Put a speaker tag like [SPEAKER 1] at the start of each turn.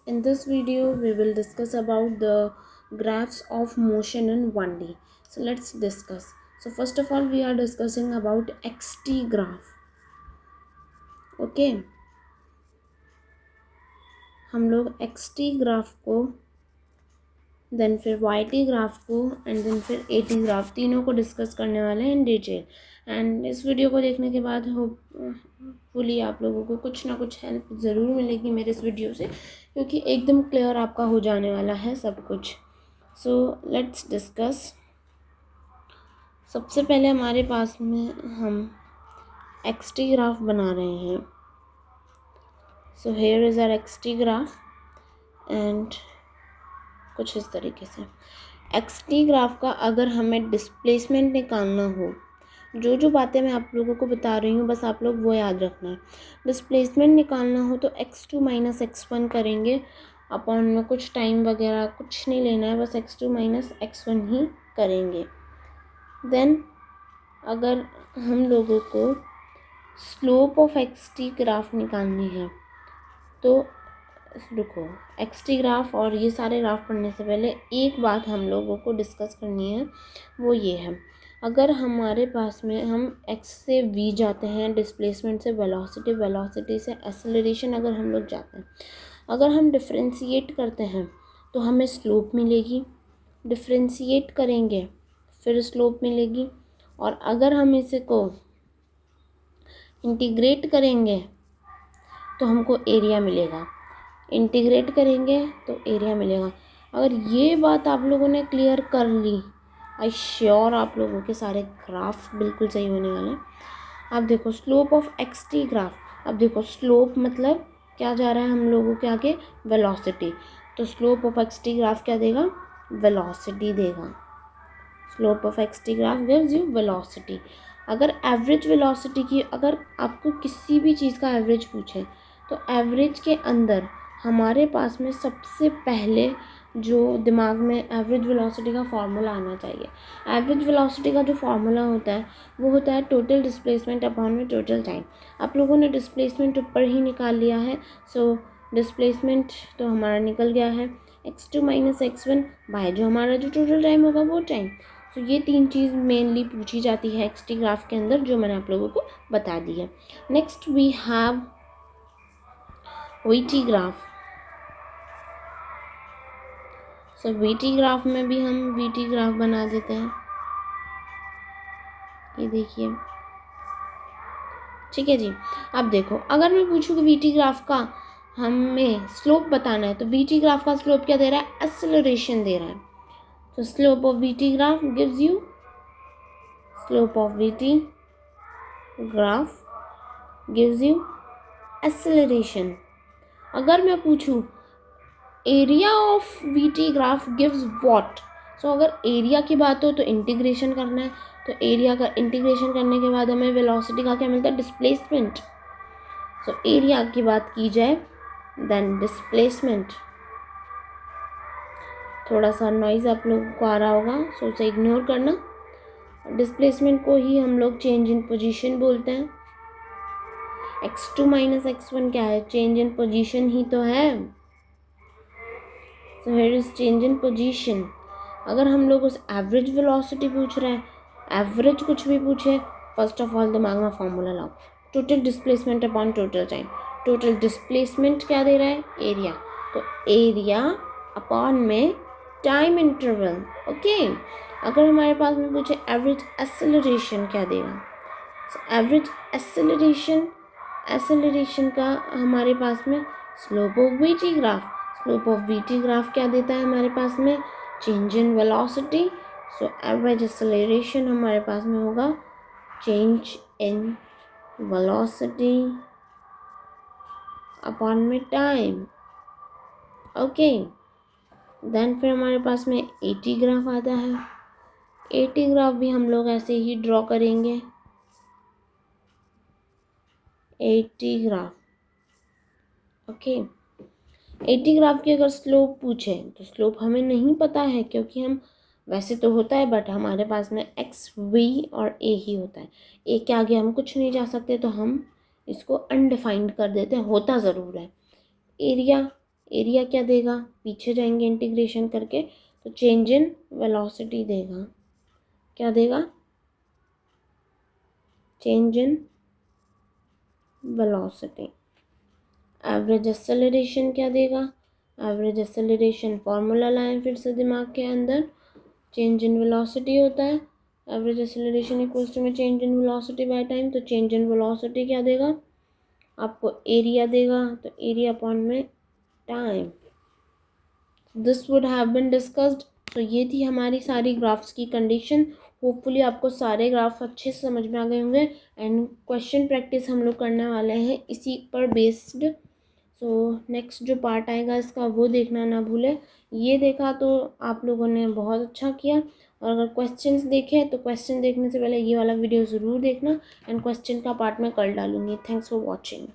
[SPEAKER 1] In this video, we will discuss about the graphs of motion in 1D. So let's discuss. So first of all, we are discussing about xt graph. Okay, हम लोग xt graph को then फिर yt graph को and then फिर at graph तीनों को discuss करने वाले हैं इन डिटेल. एंड इस वीडियो को देखने के बाद होपफुली आप लोगों को कुछ ना कुछ हेल्प ज़रूर मिलेगी मेरे इस वीडियो से, क्योंकि एकदम क्लियर आपका हो जाने वाला है सब कुछ. So let's discuss. सबसे पहले हमारे पास में हम xt ग्राफ बना रहे हैं. So here is our xt graph and कुछ इस तरीके से xt ग्राफ का अगर हमें डिस्प्लेसमेंट निकालना हो, जो बातें मैं आप लोगों को बता रही हूँ बस आप लोग वो याद रखना है. डिस्प्लेसमेंट निकालना हो तो x2 माइनस x1 करेंगे. अपॉन में कुछ टाइम वगैरह कुछ नहीं लेना है, बस x2 माइनस x1 ही करेंगे. देन अगर हम लोगों को स्लोप ऑफ xt ग्राफ निकालनी है तो रुको, xt ग्राफ और ये सारे ग्राफ पढ़ने से पहले एक बात हम लोगों को डिस्कस करनी है, वो ये है. अगर हमारे पास में हम x से v जाते हैं, डिस्प्लेसमेंट से वेलोसिटी, वेलोसिटी से एक्सेलरेशन अगर हम लोग जाते हैं, अगर हम डिफ्रेंशिएट करते हैं तो हमें स्लोप मिलेगी. डिफ्रेंशिएट करेंगे फिर स्लोप मिलेगी. और अगर हम इसे को इंटीग्रेट करेंगे तो हमको एरिया मिलेगा. इंटीग्रेट करेंगे तो एरिया मिलेगा. अगर ये बात आप लोगों ने क्लियर कर ली, आई श्योर आप लोगों के सारे ग्राफ बिल्कुल सही होने वाले हैं. अब देखो स्लोप ऑफ xt ग्राफ. अब देखो स्लोप मतलब क्या जा रहा है हम लोगों के आगे, वेलोसिटी. तो स्लोप ऑफ xt ग्राफ क्या देगा, वेलोसिटी देगा. Slope of xt graph gives you velocity. अगर एवरेज वेलोसिटी की, अगर आपको किसी भी चीज़ का एवरेज पूछे तो एवरेज के अंदर हमारे पास में सबसे पहले जो दिमाग में एवरेज वेलोसिटी का फार्मूला आना चाहिए. एवरेज वेलोसिटी का जो फार्मूला होता है वो होता है टोटल डिस्प्लेसमेंट अपॉन में टोटल टाइम. आप लोगों ने डिस्प्लेसमेंट ऊपर ही निकाल लिया है. सो डिस्प्लेसमेंट तो हमारा निकल गया है x2 माइनस x1 बाय जो हमारा जो टोटल टाइम होगा वो टाइम. तो ये तीन चीज़ मेनली पूछी जाती है xt ग्राफ के अंदर, जो मैंने आप लोगों को बता दी है. Next we have vt graph. So vt graph में भी हम vt ग्राफ बना देते हैं. ये देखिए, ठीक है जी. अब देखो अगर मैं पूछूँ कि vt ग्राफ का हमें स्लोप बताना है तो vt ग्राफ का स्लोप क्या दे रहा है, एक्सेलरेशन दे रहा है. तो slope of vt graph gives you, slope of vt graph gives you acceleration. अगर मैं पूछूँ area of vt graph gives what, so अगर एरिया की बात हो तो इंटीग्रेशन करना है. तो एरिया का इंटीग्रेशन करने के बाद हमें वेलोसिटी का क्या मिलता है, डिस्प्लेसमेंट. सो एरिया की बात की जाए देन डिस्प्लेसमेंट. थोड़ा सा नॉइज आप लोगों को आ रहा होगा, सो उसे इग्नोर करना. डिस्प्लेसमेंट को ही हम लोग चेंज इन पोजीशन बोलते हैं. x2 माइनस x1 क्या है, चेंज इन पोजीशन ही तो है. So here is change in position. अगर हम लोग उस एवरेज वेलोसिटी पूछ रहे हैं, एवरेज कुछ भी पूछे, फर्स्ट ऑफ ऑल दिमाग में फॉर्मूला लाओ, total displacement upon total time. Total displacement क्या दे रहा है, एरिया. तो एरिया अपॉन में टाइम इंटरवल. ओके. अगर हमारे पास में पूछे एवरेज एक्सेलरेशन क्या देगा, एवरेज एक्सेलरेशन, एक्सेलरेशन का हमारे पास में slope of vt graph. Slope of vt graph क्या देता है हमारे पास में, change in velocity. So average acceleration हमारे पास में होगा चेंज इन वेलोसिटी अपॉन में टाइम. ओके. देन फिर हमारे पास में at ग्राफ आता है. at ग्राफ भी हम लोग ऐसे ही ड्रॉ करेंगे. at graph, okay. at graph की अगर स्लोप पूछे तो स्लोप हमें नहीं पता है, क्योंकि हम वैसे तो होता है बट हमारे पास में x v और a ही होता है. a के आगे हम कुछ नहीं जा सकते तो हम इसको अनडिफाइंड कर देते हैं, होता ज़रूर है. एरिया, एरिया क्या देगा, पीछे जाएंगे इंटीग्रेशन करके, तो चेंज इन वेलोसिटी देगा। क्या देगा, change in velocity. Average acceleration क्या देगा, एवरेज एक्सेलरेशन फॉर्मूला लाएं फिर से दिमाग के अंदर, चेंज इन वेलोसिटी होता है, एवरेज एक्सेलरेशन इक्वल्स टू में change in velocity by time. तो चेंज इन वेलोसिटी क्या देगा आपको, एरिया देगा, तो एरिया अपॉन में time. This would have been discussed. तो ये थी हमारी सारी ग्राफ्स की कंडीशन। होपफुली आपको सारे ग्राफ अच्छे से समझ में आ गए होंगे एंड क्वेश्चन प्रैक्टिस हम लोग करने वाले हैं इसी पर बेस्ड। सो नेक्स्ट जो पार्ट आएगा इसका वो देखना ना भूलें। ये देखा तो आप लोगों ने बहुत अच्छा किया, और अगर क्वेश्चंस देखे तो क्वेश्चन देखने से पहले ये वाला वीडियो ज़रूर देखना, एंड क्वेश्चन का पार्ट मैं कल डालूंगी। Thanks for watching.